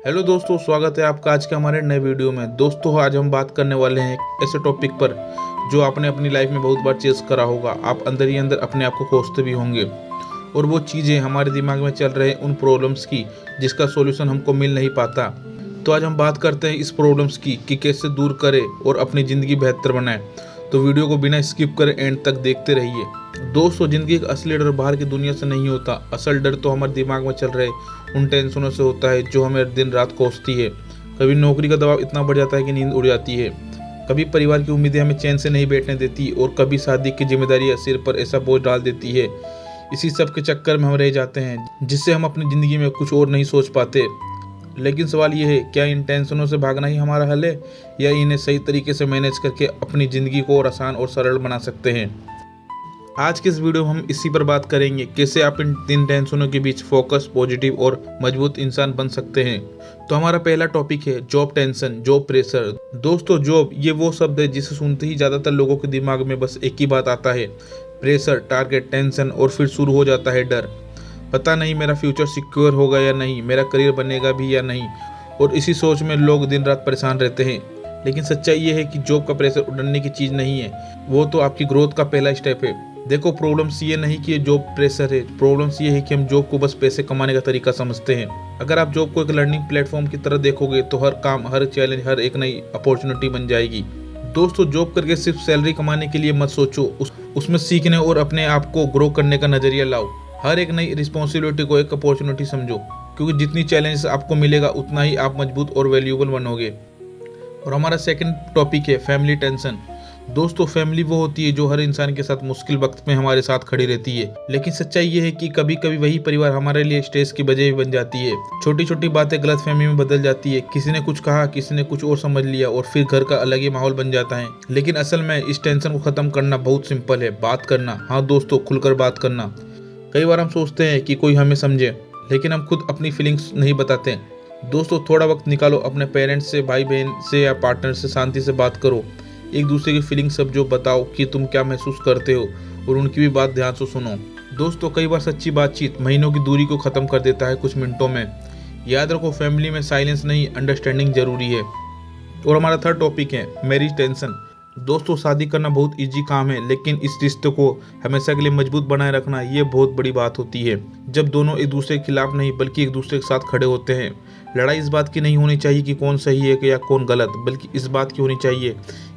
Hello दोस्तों, स्वागत है आपका आज के हमारे नए वीडियो में। दोस्तों आज हम बात करने वाले हैं एक ऐसे टॉपिक पर जो आपने अपनी लाइफ में बहुत बार चेस करा होगा। आप अंदर ही अंदर अपने आप को कोसते भी होंगे और वो चीज़ें हमारे दिमाग में चल रहे उन प्रॉब्लम्स की जिसका सॉल्यूशन हमको मिल नहीं पाता। तो आज हम बात करते हैं इस प्रॉब्लम्स की कि कैसे दूर करें और अपनी ज़िंदगी बेहतर बनाएं। तो वीडियो को बिना स्किप करे एंड तक देखते रहिए। दोस्तों ज़िंदगी का असली डर बाहर की दुनिया से नहीं होता। असल डर तो हमारे दिमाग में चल रहे उन टेंशनों से होता है जो हमें दिन रात कोसती है। कभी नौकरी का दबाव इतना बढ़ जाता है कि नींद उड़ जाती है, कभी परिवार की उम्मीदें हमें चैन से नहीं बैठने देती और कभी शादी की जिम्मेदारियां सिर पर ऐसा बोझ डाल देती है। इसी सब के चक्कर में हम रह जाते हैं जिससे हम अपनी ज़िंदगी में कुछ और नहीं सोच पाते। लेकिन सवाल ये है, क्या इन टेंशनों से भागना ही हमारा हल है या इन्हें सही तरीके से मैनेज करके अपनी ज़िंदगी को और आसान और सरल बना सकते हैं। आज के इस वीडियो में हम इसी पर बात करेंगे, कैसे आप इन टेंशनों के बीच फोकस, पॉजिटिव और मजबूत इंसान बन सकते हैं। तो हमारा पहला टॉपिक है जॉब टेंशन, जॉब प्रेशर। दोस्तों जॉब ये वो शब्द है जिसे सुनते ही ज़्यादातर लोगों के दिमाग में बस एक ही बात आता है, प्रेशर, टारगेट, टेंशन और फिर शुरू हो जाता है डर। पता नहीं मेरा फ्यूचर सिक्योर होगा या नहीं, मेरा करियर बनेगा भी या नहीं, और इसी सोच में लोग दिन रात परेशान रहते हैं। लेकिन सच्चाई ये है कि जॉब का प्रेशर उड़ने की चीज़ नहीं है, वो तो आपकी ग्रोथ का पहला स्टेप है। देखो प्रॉब्लम्स ये नहीं कि जॉब प्रेशर है, प्रॉब्लम्स ये है कि हम जॉब को बस पैसे कमाने का तरीका समझते हैं। अगर आप जॉब को एक लर्निंग प्लेटफॉर्म की तरह देखोगे तो हर काम, हर चैलेंज, हर एक नई अपॉर्चुनिटी बन जाएगी। दोस्तों जॉब करके सिर्फ सैलरी कमाने के लिए मत सोचो, उसमें सीखने और अपने आप को ग्रो करने का नजरिया लाओ। हर एक नई रिस्पॉन्सिबिलिटी को एक अपॉर्चुनिटी समझो, क्योंकि जितनी चैलेंज आपको मिलेगा उतना ही आप मजबूत और वैल्यूएबल बनोगे। और हमारा सेकंड टॉपिक है फैमिली टेंशन। दोस्तों फैमिली वो होती है जो हर इंसान के साथ मुश्किल वक्त में हमारे साथ खड़ी रहती है। लेकिन सच्चाई ये है कि कभी कभी वही परिवार हमारे लिए स्ट्रेस की वजह भी बन जाती है। छोटी छोटी बातें गलतफहमी में बदल जाती है, किसी ने कुछ कहा, किसी ने कुछ और समझ लिया और फिर घर का अलग ही माहौल बन जाता है। लेकिन असल में इस टेंशन को खत्म करना बहुत सिंपल है, बात करना। हाँ दोस्तों, खुलकर बात करना। कई बार हम सोचते हैं कि कोई हमें समझे, लेकिन हम खुद अपनी फीलिंग्स नहीं बताते। दोस्तों थोड़ा वक्त निकालो, अपने पेरेंट्स से, भाई बहन से या पार्टनर से शांति से बात करो। एक दूसरे की फीलिंग्स समझो, बताओ कि तुम क्या महसूस करते हो और उनकी भी बात ध्यान से सुनो। दोस्तों कई बार सच्ची बातचीत महीनों की दूरी को ख़त्म कर देता है कुछ मिनटों में। याद रखो फैमिली में साइलेंस नहीं, अंडरस्टैंडिंग जरूरी है। और हमारा थर्ड टॉपिक है मैरिज टेंशन। दोस्तों शादी करना बहुत इजी काम है, लेकिन इस रिश्ते को हमेशा के लिए मजबूत बनाए रखना ये बहुत बड़ी बात होती है। जब दोनों एक दूसरे के खिलाफ नहीं बल्कि एक दूसरे के साथ खड़े होते हैं। लड़ाई इस बात की नहीं होनी चाहिए कि कौन सही है या कौन गलत, बल्कि इस बात की होनी चाहिए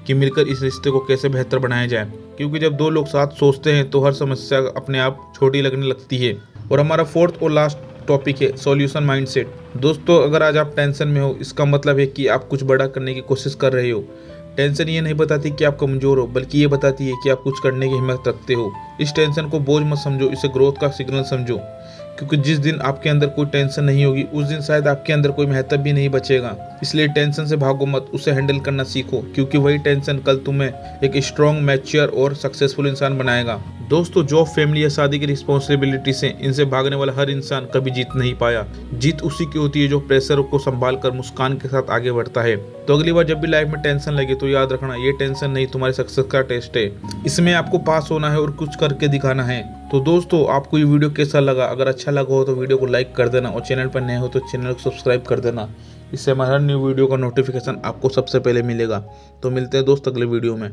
कि मिलकर इस रिश्ते को कैसे बेहतर बनाया जाए। क्योंकि जब दो लोग साथ सोचते हैं तो हर समस्या अपने आप छोटी लगने लगती है। और हमारा फोर्थ और लास्ट टॉपिक है सॉल्यूशन माइंडसेट। दोस्तों अगर आज आप टेंशन में हो, इसका मतलब है कि आप कुछ बड़ा करने की कोशिश कर रहे हो। टेंशन ये नहीं बताती कि आप कमजोर हो, बल्कि ये बताती है कि आप कुछ करने की हिम्मत रखते हो। इस टेंशन को बोझ मत समझो, इसे ग्रोथ का सिग्नल समझो। क्योंकि जिस दिन आपके अंदर कोई टेंशन नहीं होगी उस दिन शायद आपके अंदर कोई महत्व भी नहीं बचेगा। इसलिए टेंशन से भागो मत, उसे हैंडल करना सीखो, क्योंकि वही टेंशन कल तुम्हें एक स्ट्रॉन्ग, मैच्योर और सक्सेसफुल इंसान बनाएगा। दोस्तों जॉब, फैमिली या शादी की रिस्पॉन्सिबिलिटी से इनसे भागने वाला हर इंसान कभी जीत नहीं पाया। जीत उसी की होती है जो प्रेशर को संभाल कर मुस्कान के साथ आगे बढ़ता है। तो अगली बार जब भी लाइफ में टेंशन लगे तो याद रखना, ये टेंशन नहीं, तुम्हारे सक्सेस का टेस्ट है। इसमें आपको पास होना है और कुछ करके दिखाना है। तो दोस्तों आपको ये वीडियो कैसा लगा? अगर अच्छा लगा हो तो वीडियो को लाइक कर देना और चैनल पर नए हो तो चैनल को सब्सक्राइब कर देना। इससे हमारा हर न्यू वीडियो का नोटिफिकेशन आपको सबसे पहले मिलेगा। तो मिलते हैं दोस्त अगले वीडियो में।